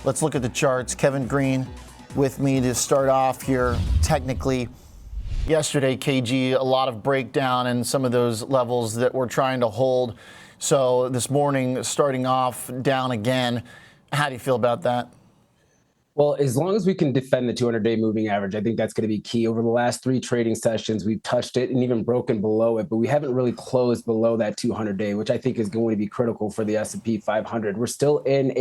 Let's look at the charts. Kevin Green with me to start off here. Technically, yesterday, KG, a lot of breakdown in some of those levels that we're trying to hold. So this morning, starting off down again. How do you feel about that? Well, as long as we can defend the 200-day moving average, I think that's going to be key. Over the last 3 trading sessions, we've touched it and even broken below it, but we haven't really closed below that 200-day, which I think is going to be critical for the S&P 500. We're still in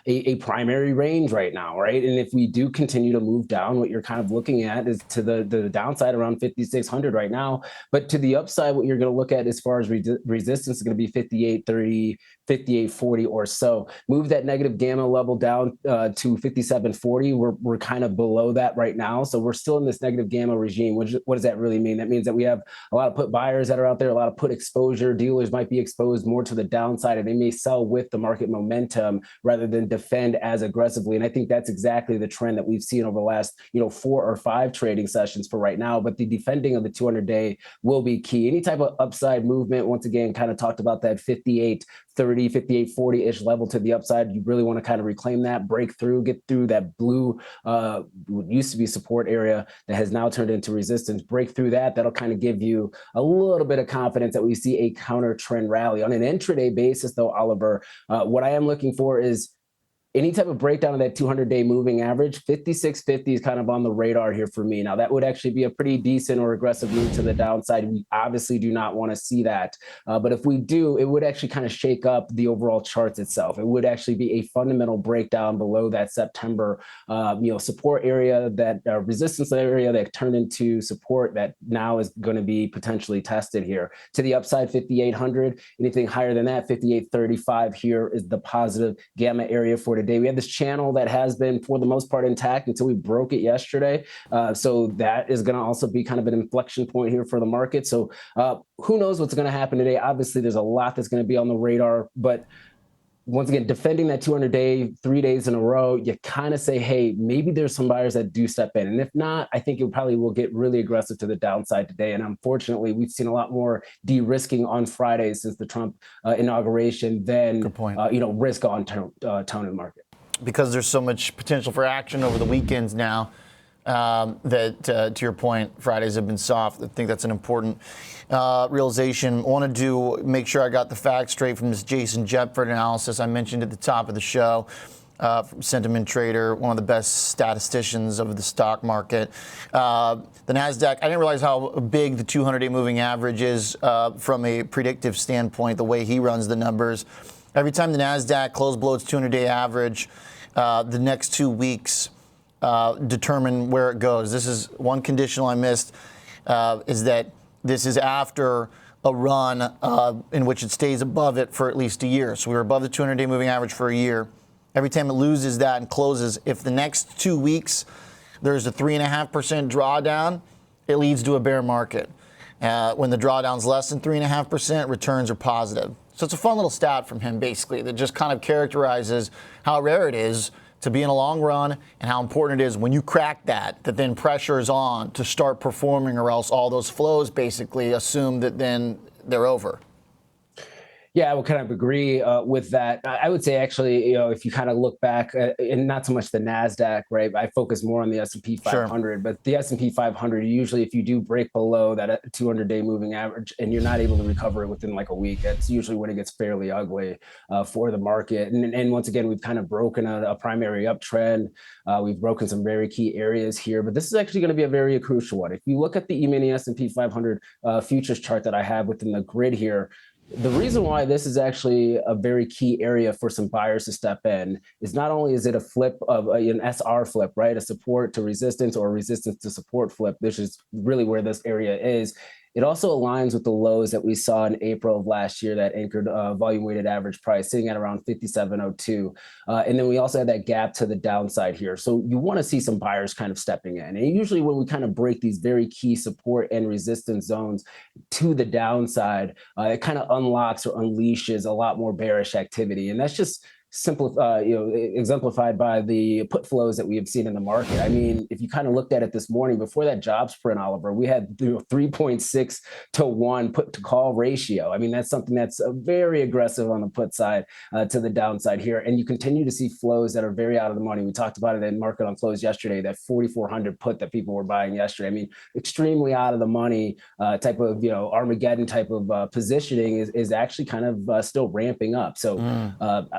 a primary range right now, right? And if we do continue to move down, what you're kind of looking at is to the downside around 5,600 right now. But to the upside, what you're going to look at as far as resistance is going to be 58.30, 58.40 or so. Move that negative gamma level down to 57.40. We're kind of below that right now. So we're still in this negative gamma regime. What does that really mean? That means that we have a lot of put buyers that are out there, a lot of put exposure. Dealers might be exposed more to the downside, and they may sell with the market momentum rather than defend as aggressively. And I think that's exactly the trend that we've seen over the last 4 or 5 trading sessions for right now. But the defending of the 200-day will be key. Any type of upside movement, once again, kind of talked about that 58.30, 58.40-ish level to the upside. You really want to kind of reclaim that, break through, get through that blue, what used to be support area that has now turned into resistance. Break through that. That'll kind of give you a little bit of confidence that we see a counter trend rally. On an intraday basis, though, Oliver, what I am looking for is any type of breakdown of that 200-day moving average. 56.50 is kind of on the radar here for me. Now, that would actually be a pretty decent or aggressive move to the downside. We obviously do not want to see that. But if we do, it would actually kind of shake up the overall charts itself. It would actually be a fundamental breakdown below that September support area, that resistance area that turned into support that now is going to be potentially tested here. To the upside, 5,800. Anything higher than that, 58.35 here is the positive gamma area for today. We have this channel that has been, for the most part, intact until we broke it yesterday. So that is going to also be kind of an inflection point here for the market. So who knows what's going to happen today? Obviously, there's a lot that's going to be on the radar, but once again, defending that 200-day, 3 days in a row, you kind of say, hey, maybe there's some buyers that do step in. And if not, I think it probably will get really aggressive to the downside today. And unfortunately, we've seen a lot more de-risking on Friday since the Trump inauguration than risk on tone in the market. Because there's so much potential for action over the weekends now. That, to your point, Fridays have been soft. I think that's an important realization. I wanted to make sure I got the facts straight from this Jason Jepford analysis I mentioned at the top of the show. From Sentiment Trader, one of the best statisticians of the stock market. The NASDAQ, I didn't realize how big the 200-day moving average is from a predictive standpoint, the way he runs the numbers. Every time the NASDAQ closed below its 200-day average, the next 2 weeks determine where it goes. This is one conditional I missed, is that this is after a run in which it stays above it for at least a year. So we were above the 200-day moving average for a year. Every time it loses that and closes, if the next 2 weeks there's a 3.5% drawdown, it leads to a bear market. When the drawdown's less than 3.5%, returns are positive. So it's a fun little stat from him, basically, that just kind of characterizes how rare it is to be in a long run and how important it is when you crack that then pressure is on to start performing, or else all those flows basically assume that then they're over. Yeah, I would kind of agree with that. I would say, actually, if you kind of look back, and not so much the NASDAQ, right? I focus more on the S&P 500. Sure. But the S&P 500, usually if you do break below that 200-day moving average and you're not able to recover it within like a week, that's usually when it gets fairly ugly for the market. And once again, we've kind of broken a primary uptrend. We've broken some very key areas here, but this is actually going to be a very crucial one. If you look at the E-mini S&P 500 futures chart that I have within the grid here, the reason why this is actually a very key area for some buyers to step in is not only is it a flip of an SR flip, right? A support to resistance or resistance to support flip. This is really where this area is. It also aligns with the lows that we saw in April of last year that anchored volume weighted average price sitting at around 57.02. And then we also had that gap to the downside here. So you want to see some buyers kind of stepping in. And usually when we kind of break these very key support and resistance zones to the downside, it kind of unlocks or unleashes a lot more bearish activity. And that's just exemplified by the put flows that we have seen in the market. I mean, if you kind of looked at it this morning before that jobs print, Oliver, we had 3.6 to 1 put to call ratio. I mean, that's something that's very aggressive on the put side to the downside here. And you continue to see flows that are very out of the money. We talked about it in Market on Close yesterday, that 4,400 put that people were buying yesterday. I mean, extremely out of the money type of, Armageddon type of positioning is actually kind of still ramping up. So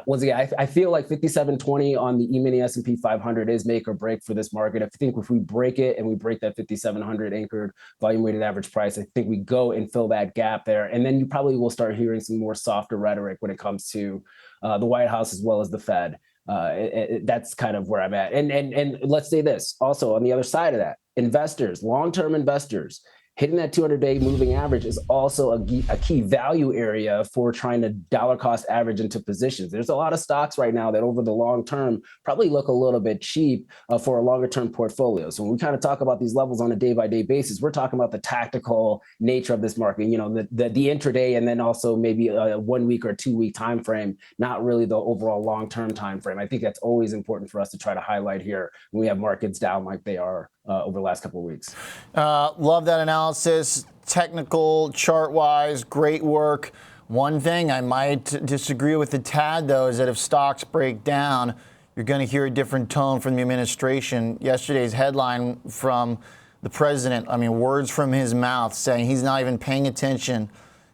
once again, I feel like 5720 on the E-mini S&P 500 is make or break for this market. I think if we break it and we break that 5700 anchored volume weighted average price, I think we go and fill that gap there. And then you probably will start hearing some more softer rhetoric when it comes to the White House as well as the Fed. That's kind of where I'm at. And let's say this also on the other side of that, investors, long-term investors, hitting that 200-day moving average is also a key value area for trying to dollar cost average into positions. There's a lot of stocks right now that over the long term probably look a little bit cheap for a longer term portfolio. So when we kind of talk about these levels on a day-by-day basis, we're talking about the tactical nature of this market, the intraday, and then also maybe a 1 week or 2 week time frame, not really the overall long-term time frame. I think that's always important for us to try to highlight here when we have markets down like they are over the last couple of weeks. Love that analysis, technical, chart-wise, great work. One thing I might disagree with a tad, though, is that if stocks break down, you're going to hear a different tone from the administration. Yesterday's headline from the president, words from his mouth saying he's not even paying attention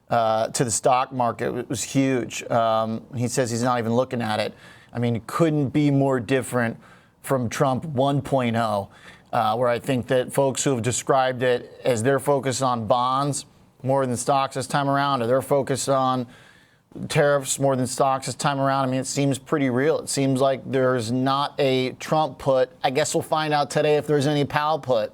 to the stock market. It was huge. He says he's not even looking at it. It couldn't be more different from Trump 1.0. Where I think that folks who have described it as they're focused on bonds more than stocks this time around, or they're focused on tariffs more than stocks this time around, it seems pretty real. It seems like there's not a Trump put. I guess we'll find out today if there's any Powell put.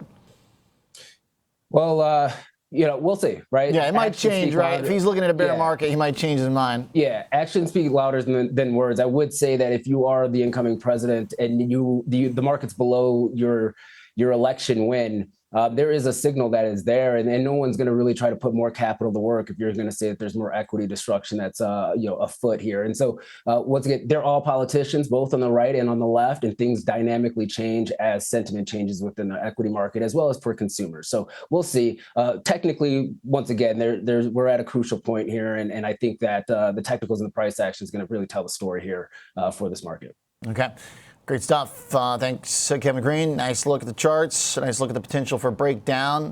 Well, we'll see, right? Yeah, it might change, right? If he's looking at a bear market, he might change his mind. Yeah, actions speak louder than words. I would say that if you are the incoming president and the market's below your election win, there is a signal that is there, and no one's going to really try to put more capital to work if you're going to say that there's more equity destruction that's afoot here. And so once again, they're all politicians, both on the right and on the left, and things dynamically change as sentiment changes within the equity market as well as for consumers. So we'll see. Technically, once again, we're at a crucial point here, and I think that the technicals and the price action is going to really tell the story here for this market. Okay. Great stuff. Thanks, Kevin Green. Nice look at the charts. Nice look at the potential for breakdown.